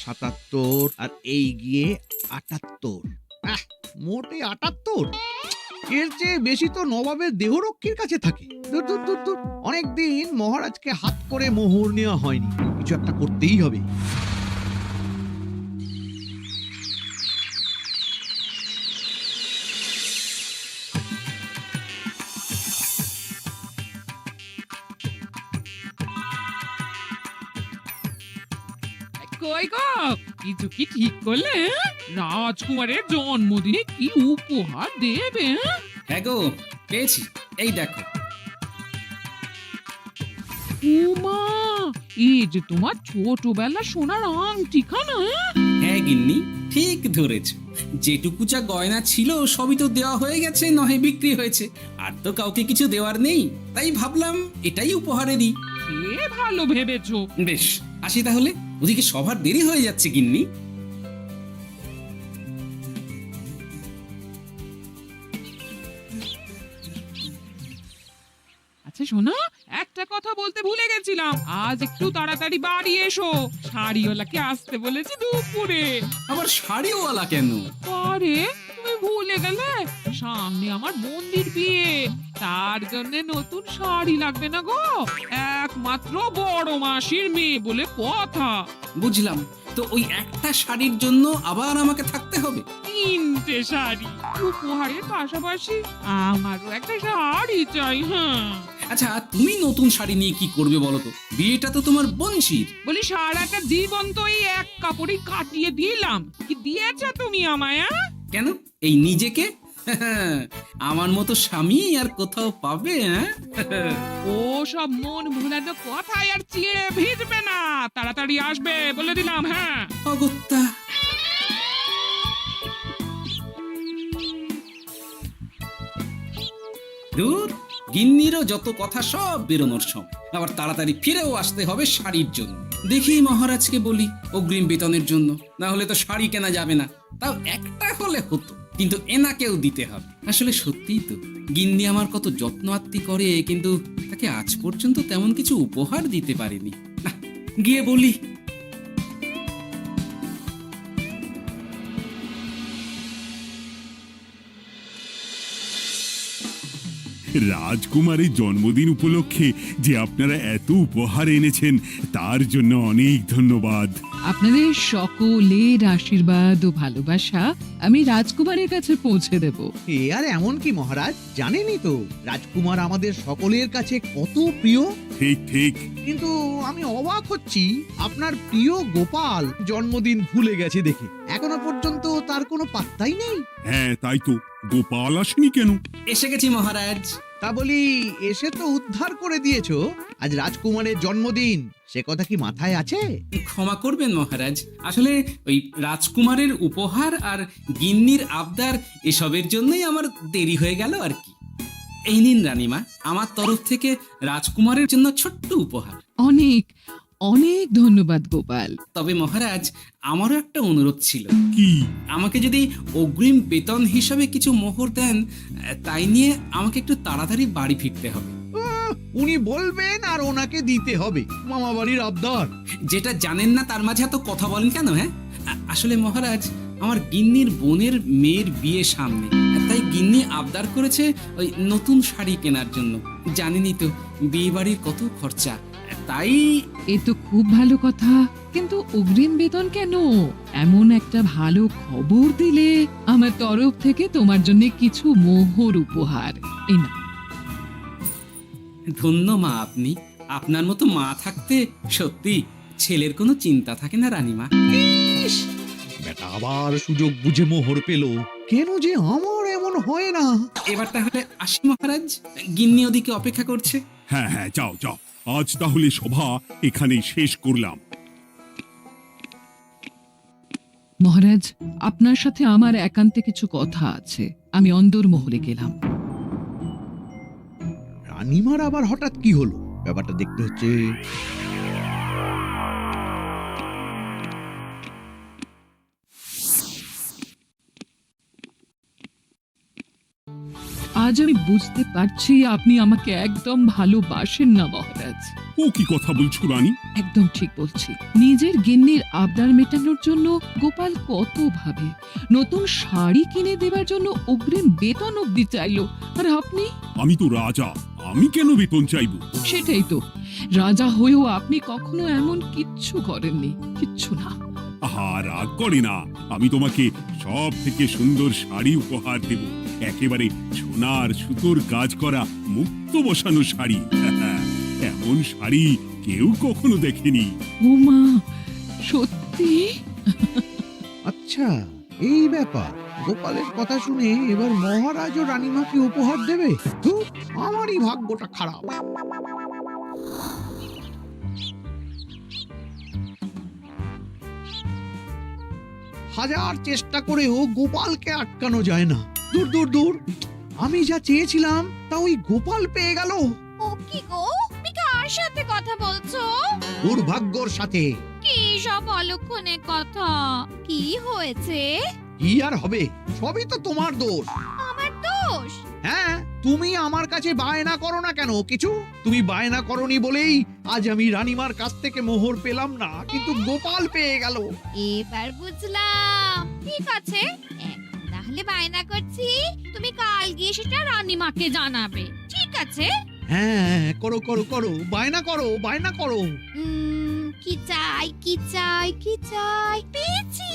77 আর এই গিয়ে 78। মোটে 78। এর চেয়ে বেশি তো নবাবের দেহরক্ষীর কাছে থাকে। দূর দূর দূর দূর। অনেকদিন মহারাজকে হাত করে মোহর নেওয়া হয়নি, কিছু একটা করতেই হবে। কই গো, কিছু কি ঠিক করলে? রাজকুমারের জন্মদিনে কি উপহার দেবে? হ্যাঁ গো, পেয়েছি, এই দেখো। উমা, এই যে তোমার ছোটবেলা সোনার আংটিখানা। হ্যাঁ গিন্নি, ঠিক ধরেছ। যেটুকু যা গয়না ছিল সবই তো দেওয়া হয়ে গেছে, নহে বিক্রি হয়েছে। আর তো কাউকে কিছু দেওয়ার নেই, তাই ভাবলাম এটাই উপহারে দিই। সে ভালো ভেবেছো। বেশ, আসি তাহলে, ওদিকে সবার দেরি হয়ে যাচ্ছে গিন্নি। আচ্ছা শোনো, একটা কথা বলতে ভুলে গেছিলাম, আজ একটু তাড়াতাড়ি বাড়ি এসো। শাড়িওয়ালাকে আসতে বলেছি দুপুরে। আবার শাড়িওয়ালা কেন? আরে তুমি ভুলে গেলে, সামনে আমার বোনদির বিয়ে, তার জন্য নতুন শাড়ি লাগবে না গো। একমাত্র বড় মাসির মেয়ে বলে কথা। বুঝলাম, তো ওই একটা শাড়ির জন্য আবার আমাকে থাকতে হবে? 3টে শাড়ি উপহারের পাশাপাশি আমারও একটা শাড়ি চাই। হ্যাঁ আচ্ছা, তুমি নতুন শাড়ি নিয়ে কি করবে বলো তো? বিয়েটা তো তোমার বংশীর। বলি, সারাটা জীবন তো এই এক কাপড়ই কাটিয়ে দিলাম, কি দিয়েছো তুমি আমায়? কেন, এই নিজেকে আমার মতো স্বামী আর কোথাও পাবে? ও সব মন ভুলানো কথায় আর চিড়ে ভিজবে না, তাড়াতাড়ি আসবে বলে দিলাম। হ্যাঁ অগত্যা। দূর, গিন্নিরও যত কথা সব বেরোনোর সময়। আবার তাড়াতাড়ি ফিরেও আসতে হবে শাড়ির জন্য। দেখি মহারাজকে বলি অগ্রিম বেতনের জন্য, না হলে তো শাড়ি কেনা যাবে না। তাও একটা হলে হতো, কিন্তু এনাকেও দিতে হবে। আসলে সত্যিই তো, গিন্নি আমার কত যত্ন আত্তি করে, কিন্তু তাকে আজ পর্যন্ত তেমন কিছু উপহার দিতে পারিনি। না, গিয়ে বলি। রাজকুমারের জন্মদিন উপলক্ষে যে আপনারা এত উপহার এনেছেন তার জন্য অনেক ধন্যবাদ। আপনাদের সকলের আশীর্বাদ ও ভালোবাসা আমি রাজকুমারের কাছে পৌঁছে দেব। এ আর এমন কি মহারাজ, জানেনই তো রাজকুমার আমাদের সকলের কাছে কত প্রিয়। ঠিক ঠিক। কিন্তু আমি অবাক হচ্ছি, আপনার প্রিয় গোপাল জন্মদিন ভুলে গেছে দেখে এখনো পর্যন্ত তার কোনো পাত্তাই নেই। হ্যাঁ তাই তো, গোপাল আসেনি কেন? এসে গেছি মহারাজ। তা বলি, এসে তো উদ্ধার করে দিয়েছো, আজ রাজকুমারের জন্মদিন, সে কথা কি মাথায় আছে? ক্ষমা করবেন মহারাজ, আসলে ওই রাজকুমারের উপহার আর গিন্নির আবদার এসবের জন্যই আমার দেরি হয়ে গেল আর কি। এই নিন রানীমা, আমার তরফ থেকে রাজকুমারের জন্য ছোট্ট উপহার। অনেক অনেক ধন্যবাদ গোপাল। তবে মহারাজ, আমারও একটা অনুরোধ ছিল। কি? আমাকে যদি অগ্রিম বেতন হিসাবে কিছু মোহর দেন, তাই নিয়ে আমাকে একটু তাড়াতাড়ি বাড়ি ফিরতে হবে। উনি বলবেন আর ওনাকে দিতে হবে, মামা বাড়ির আবদার। যেটা জানেন না তার মাঝে এত কথা বলেন কেন? হ্যাঁ, আসলে মহারাজ, আমার গিন্নির বোনের মেয়ের বিয়ে সামনে, তাই গিন্নি আবদার করেছে ওই নতুন শাড়ি কেনার জন্য। জানেনই তো বিয়ে বাড়ির কত খরচা, তাই। এ তো খুব ভালো কথা, কিন্তু অগ্রিম বেতন কেন? এমন একটা ভালো খবর দিলে আমার তরফ থেকে তোমার জন্য কিছু মোহর উপহার। এই না, ধন্য মা আপনি, আপনার মতো মা থাকতে সত্যি ছেলের কোনো চিন্তা থাকে না রানীমা। ইস, বেটা আবার সুযোগ বুঝে মোহর পেল, কেন যে আমার এমন হয় না। এবার তাহলে আসি মহারাজ, গিন্নি ওদিকে অপেক্ষা করছে। হ্যাঁ হ্যাঁ, যাও যাও, আজ তাহলে সভা এখানেই শেষ করলাম। মহারাজ, আপনার সাথে আমার একান্তে কিছু কথা আছে, আমি অন্দরমহলে গেলাম। রানীমার আবার হঠাৎ কি হলো, ব্যাপারটা দেখতে হচ্ছে। আজ আমি বুঝতে পারছি আপনি আমাকে একদম ভালোবাসেন না মহারাজ। ও কি কথা বলছো রানী? একদম ঠিক বলছি। নিজের গিন্নির আবদার মেটানোর জন্য গোপাল কত ভাবে, নতুন শাড়ি কিনে দেওয়ার জন্য অগ্রিম বেতন অব্দি চাইলো, আর আপনি? আমি তো রাজা, আমি কেন বেতন চাইবো? সেটাই তো, রাজা হয়েও আপনি কখনো এমন কিচ্ছু করেননি, কিচ্ছু না। আহা, রাগ করে না। আমি তোমাকে সব থেকে সুন্দর শাড়ি উপহার দেব, একেবারে সোনার সুতোর কাজ করা মুক্ত বসানো শাড়ি। এমন শাড়ি কেউ কখনো দেখেনি। ও মা, সত্যি? আচ্ছা, এই ব্যাপার। গোপালের কথা শুনে এবার মহারাজ ও রানীমাকে উপহার দেবে? ধুর, আমারই ভাগ্যটা খারাপ। হাজার চেষ্টা করেও গোপালকে আটকানো যায় না। দূর দূর দূর, আমি যা চেয়েছিলাম তা ওই গোপাল পেয়ে গেল। ও কি গো, তুমি কার সাথে কথা বলছো? দুর্ভাগ্যর সাথে। কি সব অলক্ষণে কথা? কি হয়েছে? কি আর হবে, সবই তো তোমার দোষ। আমার দোষ? হ্যাঁ, তুমি আমার কাছে বায়না করো না কেন কিছু? তুমি বায়না করনি বলেই আজ আমি রানীমার কাছ থেকে মোহর পেলাম না, কিন্তু গোপাল পেয়ে গেল। এবার বুঝলাম। ঠিক আছে, এখন তাহলে বায়না করছি, তুমি কাল গিয়ে সেটা রানীমাকে জানাবে। ঠিক আছে? হ্যাঁ, করো করো করো, বায়না করো, বায়না করো। কি চাই, কি চাই, কি চাই? পেয়েছি।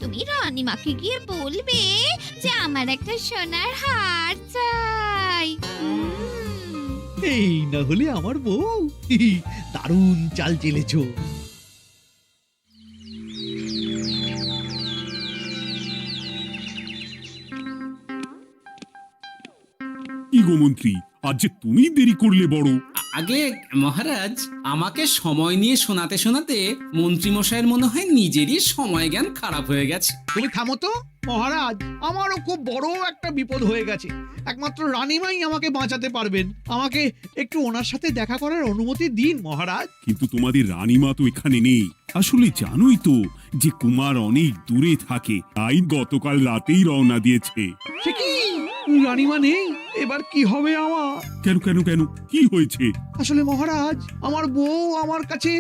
তুমি রানীমাকে গিয়ে বলবে যে আমার একটা সোনার হার চাই। এই না হলে আমার বউ। দারুণ চাল চেলেছো। কি গো মন্ত্রী, আজ যে তুমি দেরি করলে বড়। আগে মহারাজ, আমাকে সময় নিয়ে শোনাতে শোনাতে মন্ত্রীমশাইয়ের মনে হয় নিজেরই সময় জ্ঞান খারাপ হয়ে গেছে। তুমি থামো তো মহারাজ, আমারও খুব বড় একটা বিপদ হয়ে গেছে। একমাত্র রানীমাই আমাকে বাঁচাতে পারবেন। আমাকে একটু ওনার সাথে দেখা করার অনুমতি দিন মহারাজ। কিন্তু তোমাদের রানীমা তো এখানে নেই। আসলে জানোই তো যে কুমার অনেক দূরে থাকে, তাই গতকাল রাতেই রওনা দিয়েছে। সে কি, রানীমা নেই? এবার কি হবে আমার? কেন কেন কেন, কি হয়েছে? আসলে মহারাজ, আমার বউ আমার কাছে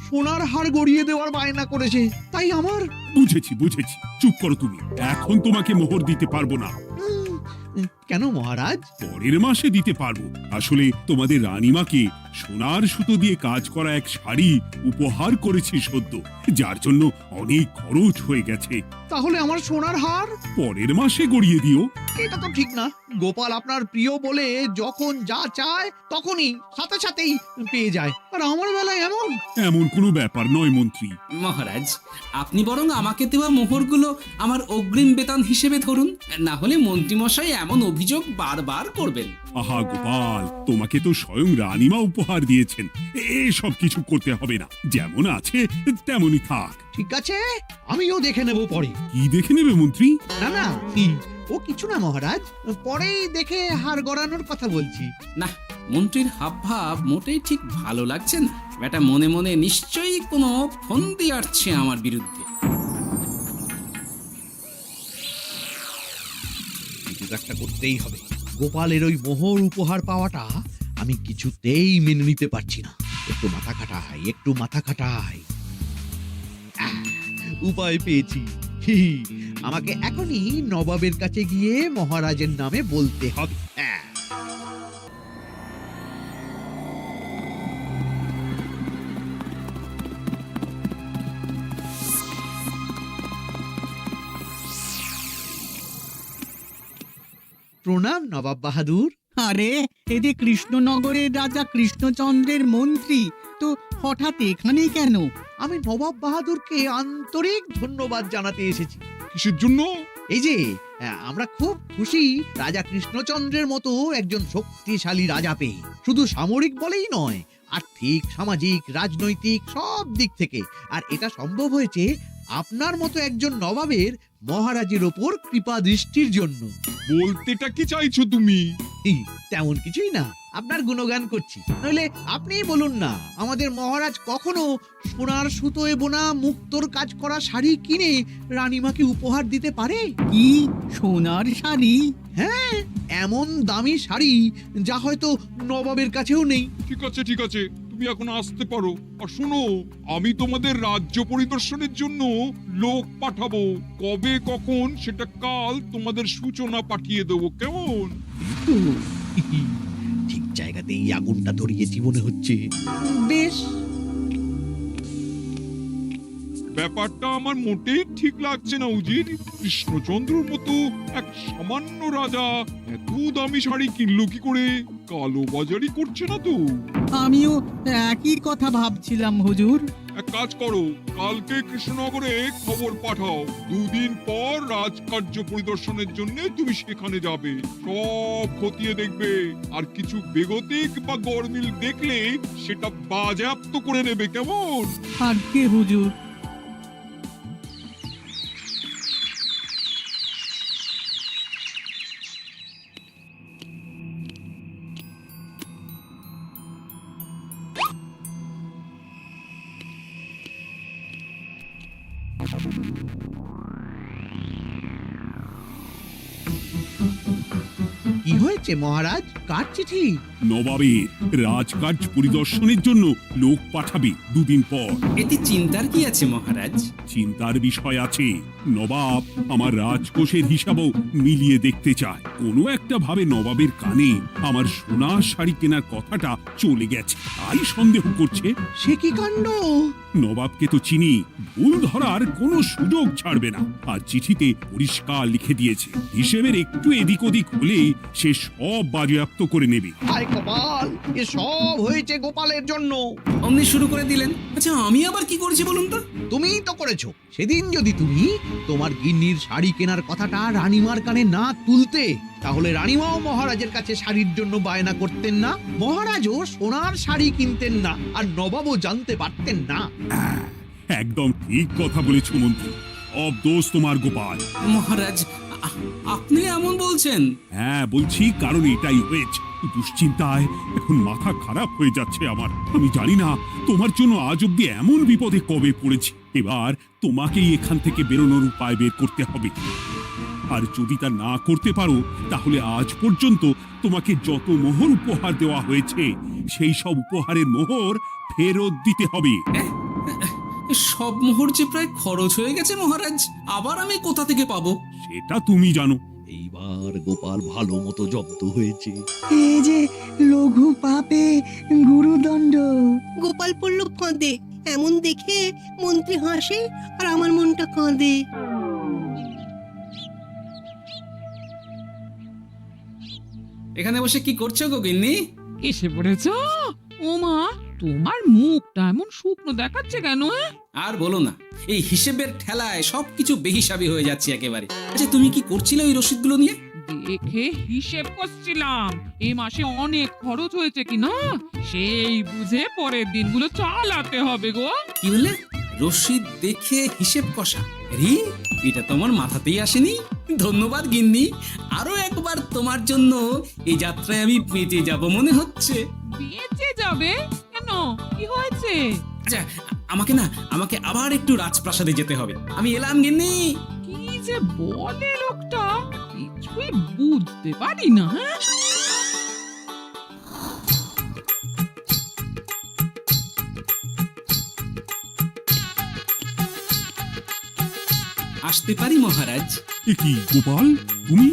সোনার হার গড়িয়ে দেওয়ার বায়না করেছে, তাই আমার। বুঝেছি বুঝেছি, চুপ করো তুমি। এখন তোমাকে মোহর দিতে পারবো না। কেন মহারাজ? পরের মাসে দিতে পারবো। আসলে তোমাদের রানীমাকে সোনার সুতো দিয়ে কাজ করা এক শাড়ি উপহার করেছি সদ্য, যার জন্য অনেক খরচ হয়ে গেছে। তাহলে আমার সোনার হার পরের মাসে গড়িয়ে দিও। এটা তো ঠিক না। গোপাল আপনার প্রিয় বলে যখন যা চায় তখনই সাথে সাথেই পেয়ে যায়, আর আমার বেলায় এমন। এমন কোনো ব্যাপার নয় মন্ত্রী। মহারাজ, আপনি বরং আমাকে দেওয়া মোহরগুলো আমার অগ্রিম বেতন হিসেবে ধরুন, না হলে মন্ত্রীমশাই এমন অভিযোগ বারবার করবেন। আহা গোপাল, তোমাকে তো স্বয়ং রানীমা উপহার দিয়েছেন, এসব কিছু করতে হবে না। যেমন আছে তেমনই থাক। ঠিক আছে, আমিও দেখে নেব পরে। কি দেখে নেবে মন্ত্রী? না না, ও কিছু না মহারাজ, পরেই দেখে হার গড়ানোর কথা বলছি। না, মন্ত্রীর হাবভাব মোটেই ঠিক ভালো লাগছে না। বেটা মনে মনে নিশ্চয়ই কোনো ফন্দি আটছে আমার বিরুদ্ধে। কিছু একটা করতেই হবে। গোপালের ওই মোহর উপহার পাওয়াটা আমি কিছুতেই মেনে নিতে পারছি না। একটু মাথা খাটাই, একটু মাথা খাটাই। উপায় পেয়েছি। আমাকে এখনই নবাবের কাছে গিয়ে মহারাজের নামে বলতে হবে। প্রণাম নবাব বাহাদুর। আরে এদি কৃষ্ণনগরের রাজা কৃষ্ণচন্দ্রের মন্ত্রী, তো হঠাৎ এখানে কেন? আমি নবাব বাহাদুরকে আন্তরিক ধন্যবাদ জানাতে এসেছি। কিসের জন্য? এই যে আমরা খুব খুশি রাজা কৃষ্ণচন্দ্রের মতো একজন শক্তিশালী রাজা পেয়ে। শুধু সামরিক বলেই নয়, আর্থিক, সামাজিক, রাজনৈতিক সব দিক থেকে। আর এটা সম্ভব হয়েছে আপনার মতো একজন নবাবের মহারাজের ওপর কৃপা দৃষ্টির জন্য। বলতেটা কি চাইছো তুমি? এই, তেমন কিছুই না, আপনার গুণগান করছি। নইলে আপনিই বলুন না, আমাদের মহারাজ কখনো সোনার সুতোয় বোনা মুক্তোর কাজ করা শাড়ি কিনে রানীমাকে উপহার দিতে পারে? কি সোনার শাড়ি? হ্যাঁ, এমন দামি শাড়ি যা হয়তো নবাবের কাছেও নেই। ঠিক আছে ঠিক আছে, তুমি এখন আসতে পারো। আর শোনো, আমি তোমাদের রাজ্য পরিদর্শনের জন্য লোক পাঠাবো। কবে কখন সেটা কাল তোমাদের সূচনা পাঠিয়ে দেবো, কেমন? তো, ঠিক জায়গাতেই আগুনটা ধরিয়েছি মনে হচ্ছে। বেশ। ব্যাপারটা আমার মোটেই ঠিক লাগছে না উজির। কৃষ্ণচন্দ্রর মতো এক সামান্য রাজা এত দামি শাড়ি কিনলো কি করে? কালো বাজারি করছে না তো? আমিও একই কথা ভাবছিলাম হুজুর। এক কাজ করো, কালকে কৃষ্ণনগরে খবর পাঠাও। 2 দিন পর রাজকার্য পরিদর্শনের জন্য তুমি সেখানে যাবে। সব খতিয়ে দেখবে, আর কিছু বেগতিক বা গরমিল দেখলে সেটা বাজেয়াপ্ত করে নেবে, কেমন? আজ্ঞে হুজুর। কি হয়েছে মহারাজ? কার চিঠি? নবাবের রাজকার্য পরিদর্শনের জন্য লোক পাঠাবে 2 দিন পর। এতে চিন্তার কি আছে মহারাজ? চিন্তার বিষয় আছে। নবাব আমার রাজকোষের হিসাবও মিলিয়ে দেখতে চায়। কোনো একটা ভাবে নবাবের কানে আমার সোনার শাড়ি কেনার কথাটা চলে গেছে, তাই সন্দেহ করছে। সে কি কাণ্ড! নবাবকে তো চিনি, ভুল ধরার কোনো সুযোগ ছাড়বে না। আর চিঠিতে পরিষ্কার লিখে দিয়েছে, হিসেবের একটু এদিক ওদিক হলে সে সব বাজেয়াপ্ত করে নেবে। হায় কপাল, এ সব হয়েছে গোপালের জন্য। অমনি শুরু করে দিলেন। আচ্ছা, আমি আবার কি করেছি বলুন তো? তুমিই তো করেছো। সেদিন যদি তুমি তোমার গিন্নির শাড়ি কেনার কথাটা রানীমার কানে না তুলতে, তাহলে রানীমাও মহারাজের কাছে শাড়ির জন্য বায়না করতেন না, মহারাজও সোনার শাড়ি কিনতেন না, আর নবাবও জানতে পারতেন না। একদম ঠিক কথা বলেছ মন্ত্রী, সব দোষ তোমার গোপাল। মহারাজ, আপনি এমন বলছেন? হ্যাঁ বলছি, কারণ এটাই হয়েছে। দুশ্চিন্তায় এখন মাথা খারাপ হয়ে যাচ্ছে আমার। আমি জানি না তোমার জন্য আজ অব্দি এমন বিপদে কবে পড়েছি। এবার তোমাকেই এখান থেকে বেরোনোর উপায় বের করতে হবে। আর যদি তা না করতে পারো, তাহলে আজ পর্যন্ত তোমাকে যত মোহর উপহার দেওয়া হয়েছে সেই সব উপহারের মোহর ফেরত দিতে হবে। সব মোহর যে প্রায় খরচ হয়ে গেছে মহারাজ, আবার আমি কোথা থেকে পাবো? সেটা তুমি জানো। এইবার গোপাল ভালো মতো জব্দ হয়েছে। এই যে লঘু পাপে গুরুদণ্ড। গোপাল পড়ল ফাঁদে। এমন দেখে মন্ত্রী হাসে আর আমার মনটা কাঁদে। এখানে বসে কি করছো গো গিন্নি? এসে পড়েছ? ওমা, তোমার মুখটা এমন শুকনো দেখাচ্ছে কেন? আর বলো না, এই হিসেবের ঠেলায় সবকিছু বেহিসাবি হয়ে যাচ্ছে একেবারে। আচ্ছা, তুমি কি করছিলে ওই রসিদগুলো নিয়ে? দেখে হিসেব করছিলাম এই মাসে অনেক খরচ হয়েছে কিনা, সেই বুঝে পরের দিনগুলো চালাতে হবে গো। কি বললে? রসিদ দেখে হিসেব কষা? রি, এটা তোমার মাথাতেই আসেনি। ধন্যবাদ গিন্নি, আরো একবার তোমার জন্য এই যাত্রায় আমি বেঁচে যাব মনে হচ্ছে। বেঁচে যাবে কেন? কি হয়েছে? আচ্ছা, আমাকে আবার একটু রাজপ্রাসাদে যেতে হবে। আমি এলাম গিন্নি। কি যে বলে লোকটা, কিছুই বুঝতে পারি না। হ্যাঁ, আসতে পারি মহারাজ? এ কি গোপাল, তুমি?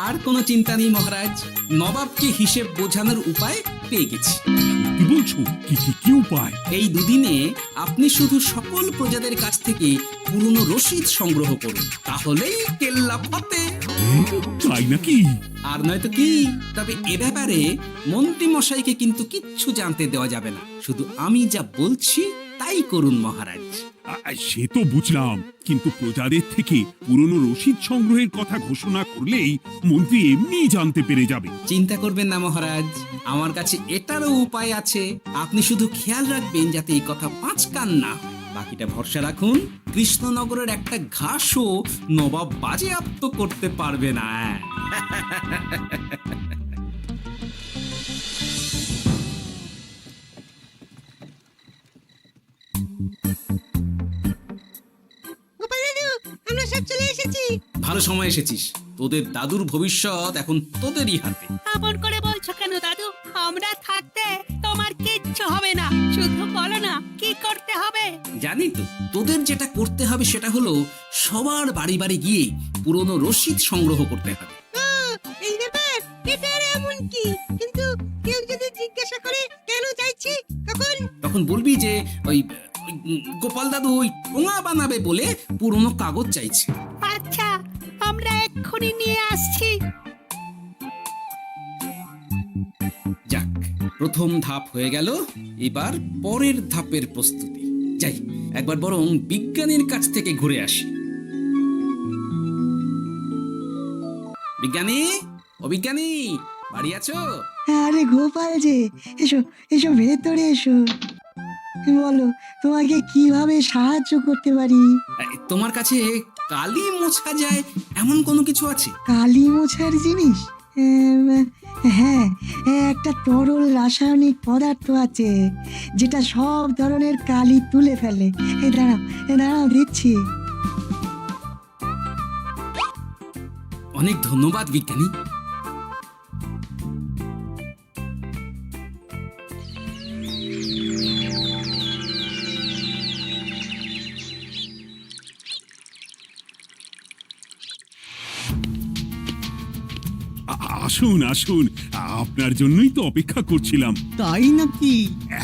আর কোনো চিন্তা নেই মহারাজ, নবাবকে হিসেব বোঝানোর উপায় পেয়ে গেছি। কি বলছো? কি কি কি উপায়? এই দুদিনে আপনি শুধু সকল প্রজাদের কাছ থেকে পুরনো রসিদ সংগ্রহ করুন, তাহলেই কেল্লা ফতে। তাই নাকি? আর নয়তো কি? তবে এ ব্যাপারে মন্ত্রী মশাইকে কিন্তু কিচ্ছু জানতে দেওয়া যাবে না। শুধু আমি যা বলছি তাই করুন মহারাজ। সে তো বুঝলাম, কিন্তু প্রজাদের থেকে পুরনো রসিদ সংগ্রহের কথা ঘোষণা করলেই মন্ত্রী এমনিই জানতে পেরে যাবে। চিন্তা করবেন না মহারাজ, আমার কাছে এটারও উপায় আছে। আপনি শুধু খেয়াল রাখবেন যাতে এই কথা 5 কান না। বাকিটা ভরসা রাখুন, কৃষ্ণনগরের একটা ঘাসও নবাব বাজেয়াপ্ত করতে পারবে না। গোপাল দাদু, আমরা সব চলে এসেছি। ভালো সময় এসেছিস, তোদের দাদুর ভবিষ্যৎ এখন তোদেরই হাতে। আপন করে বলছো কেন দাদু? আমরা থাকতে তোমার কিচ্ছু হবে না, শুধু বলো না কি করতে হবে। জানি তো, তোদের যেটা করতে হবে সেটা হলো সবার বাড়ি বাড়ি গিয়ে পুরনো রসিদ সংগ্রহ করতে হবে। এই ব্যাপার, এটা আর এমন কি? কিন্তু কেউ যদি জিজ্ঞাসা করে কেন চাইছি, তখন বলবি যে ওই গোপাল দাদু ওই টোঙা বানাবে বলে পুরনো কাগজ চাইছে। আচ্ছা, আমরা এক্ষুনি নিয়ে আসছি। যাক, প্রথম ধাপ হয়ে গেল, এবার পরের ধাপের প্রস্তুতি। যাই, একবার বরং বিজ্ঞানীর কাছ থেকে ঘুরে আসি। বিজ্ঞানী, ও বিজ্ঞানী, বাড়ি আছো? আরে গোপাল যে, এসো এসো ভেতরে এসো। বলো, তোমাকে কিভাবে সাহায্য করতে পারি? তোমার কাছে কালি মোছা যায় এমন কোনো কিছু আছে? কালি মোছার জিনিস? হ্যাঁ, একটা তরল রাসায়নিক পদার্থ আছে যেটা সব ধরনের কালি তুলে ফেলে। দাঁড়াও দিচ্ছি। অনেক ধন্যবাদ বিজ্ঞানী। আসুন আসুন, আপনার জন্যই তো অপেক্ষা করছিলাম। তাই নাকি?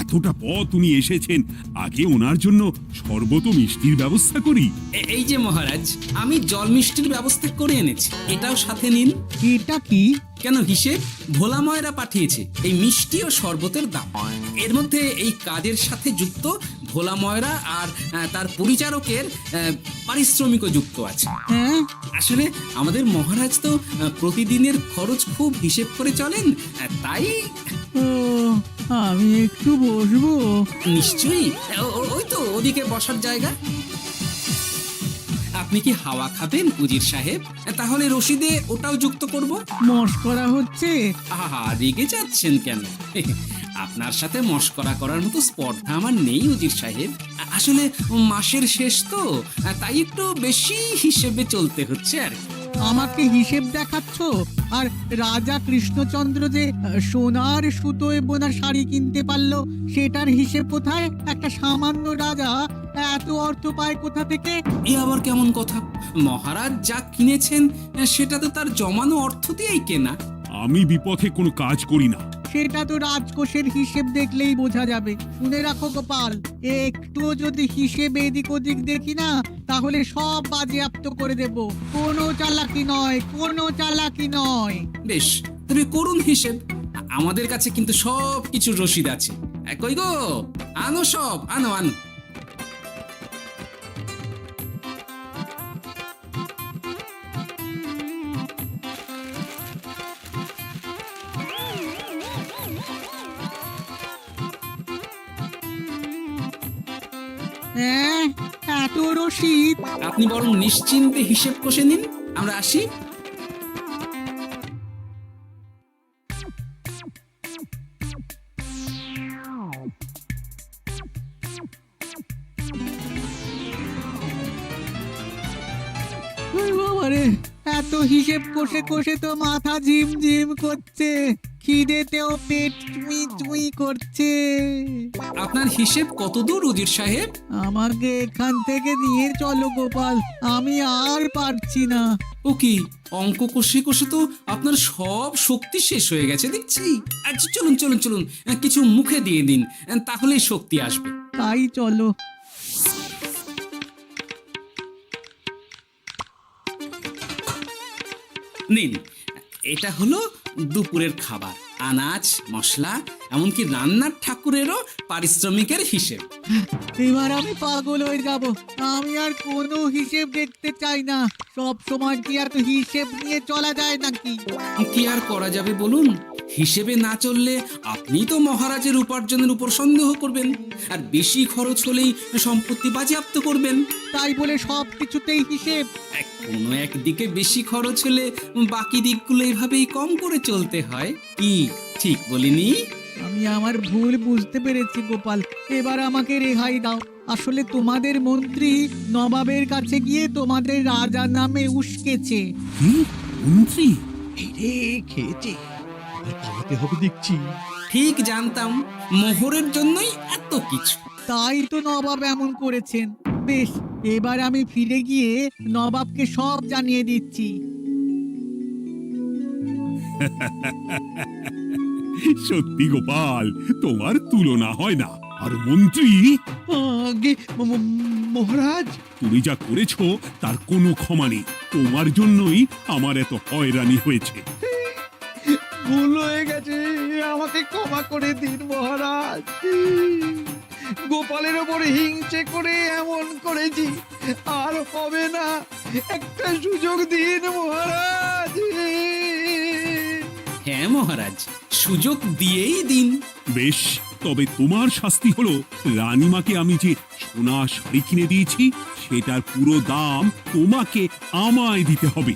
এতটা পথ উনি এসেছেন, আগে ওনার জন্য শরবত ও মিষ্টির ব্যবস্থা করি। এই যে মহারাজ, আমি জল মিষ্টির ব্যবস্থা করে এনেছি, এটাও সাথে নিন। এটা কি? কেন, হিসেব ভোলা ময়রা পাঠিয়েছে এই মিষ্টি ও শরবতের দাম। এর মধ্যে এই কাজের সাথে যুক্ত ভোলা ময়রা আর তার পরিচারকের পারিশ্রমিকও যুক্ত আছে। হ্যাঁ, আসলে আমাদের মহারাজ তো প্রতিদিনের খরচ খুব হিসেব করে চলেন, তাই। ও, আমি একটু বসবো? নিশ্চয়ই, ওই তো ওদিকে বসার জায়গা। আপনি কি হাওয়া খাবেন উজির সাহেব? তাহলে রশিদে ওটাও যুক্ত করব। মশকরা হচ্ছে? আহা, রেগে যাচ্ছেন কেন? আপনার সাথে মশকরা করার মতো স্পর্ধা আমার নেই উজির সাহেব। আসলে মাসের শেষ তো, তাই একটু বেশি হিসেবে চলতে হচ্ছে আর কি। আমাকে হিসেব দেখাচ্ছ? আর রাজা কৃষ্ণচন্দ্র যে সোনার সুতোয় বোনা শাড়ি কিনতে পারলো, সেটার হিসেব কোথায়? একটা সামান্য রাজা এত অর্থ পায় কোথা থেকে? এ আবার কেমন কথা? মহারাজ যা কিনেছেন সেটা তো তার জমানো অর্থ দিয়েই কেনা। আমি বিপথে কোনো কাজ করি না। সেটা তো রাজকোষের হিসেব দেখলেই বোঝা যাবে। শুনে রাখো গোপাল, একটুও যদি হিসেব এদিক ওদিক দেখি না, তাহলে সব বাজেয়াপ্ত করে দেব। কোনো চালাকি নয়, কোনো চালাকি নয়। বেশ, তবে করুন হিসেব। আমাদের কাছে কিন্তু সব কিছুর রসিদ আছে। কই গো, আনো সব, আনো আনো। হ্যাঁ, এত রসিদ? আপনি বরং নিশ্চিন্তে হিসেব কষে নিন, আমরা আসি। বাবারে, এত হিসেব কষে কষে তো মাথা ঝিমঝিম করছে, খিদেতেও পেট চুই চুই করছে। আপনার হিসেব কত দূর উজির সাহেব? আমাকে এখান থেকে নিয়ে চলো গোপাল, আমি আর পারছি না। ও কি, অঙ্ক কষে কষে তো আপনার সব শক্তি শেষ হয়ে গেছে দেখছি। আচ্ছা চলুন চলুন চলুন, কিছু মুখে দিয়ে দিন, তাহলেই শক্তি আসবে। তাই চলো। নিন, এটা হলো দুপুরের খাবার, আনাজ মশলা, এমনকি রান্নার ঠাকুরেরও পারিশ্রমিকের হিসেব। এবার আমি পাগল হয়ে যাব। আমি আর কোনো হিসেব দেখতে চাই না। সব সময় কি আর হিসেব নিয়ে চলা যায় নাকি? কি আর করা যাবে বলুন? হিসেবে না চললে আপনি তো মহারাজের উপার্জনের উপর সন্দেহ করবেন, আর বেশি খরচ হলেই সম্পত্তি বাজেয়াপ্ত করবেন। তাই বলে সব কিছুতেই হিসেব? কোনো একদিকে বেশি খরচ হলে বাকি দিকগুলো এভাবেই কম করে চলতে হয়। কি ঠিক বলিনি? আমি আমার ভুল বুঝতে পেরেছি গোপাল, এবার আমাকে রেহাই দাও। আসলে তোমাদের মন্ত্রী নবাবের কাছে গিয়ে তোমাদের রাজা নামে উস্কেছে। কি মন্ত্রী? এই রে খেয়েছে, এবার পালাতে হবে দেখছি। ঠিক জানতাম, মোহরের জন্যই এত কিছু। তাই তো নবাব এমন করেছেন। বেশ, এবার আমি ফিরে গিয়ে নবাবকে সব জানিয়ে দিচ্ছি। সত্যি গোপাল, তোমার তুলনা হয় না। আর মন্ত্রী, আগে মহারাজ, তুমি যা করেছো তার কোনো ক্ষমা নেই। তোমার জন্যই আমার এত হয়রানি হয়েছে। ভুল হয়ে গেছে, আমাকে ক্ষমা করে দিন মহারাজ। গোপালের ওপরে হিংসে করে এমন করেছি, আর হবে না। একটা সুযোগ দিন মহারাজ। হ্যাঁ মহারাজ, সুযোগ দিয়েই দিন। বেশ, তবে তোমার শাস্তি হলো রানীমাকে আমি যে সোনা শাড়ি কিনে দিয়েছি সেটার পুরো দাম তোমাকে আমায় দিতে হবে।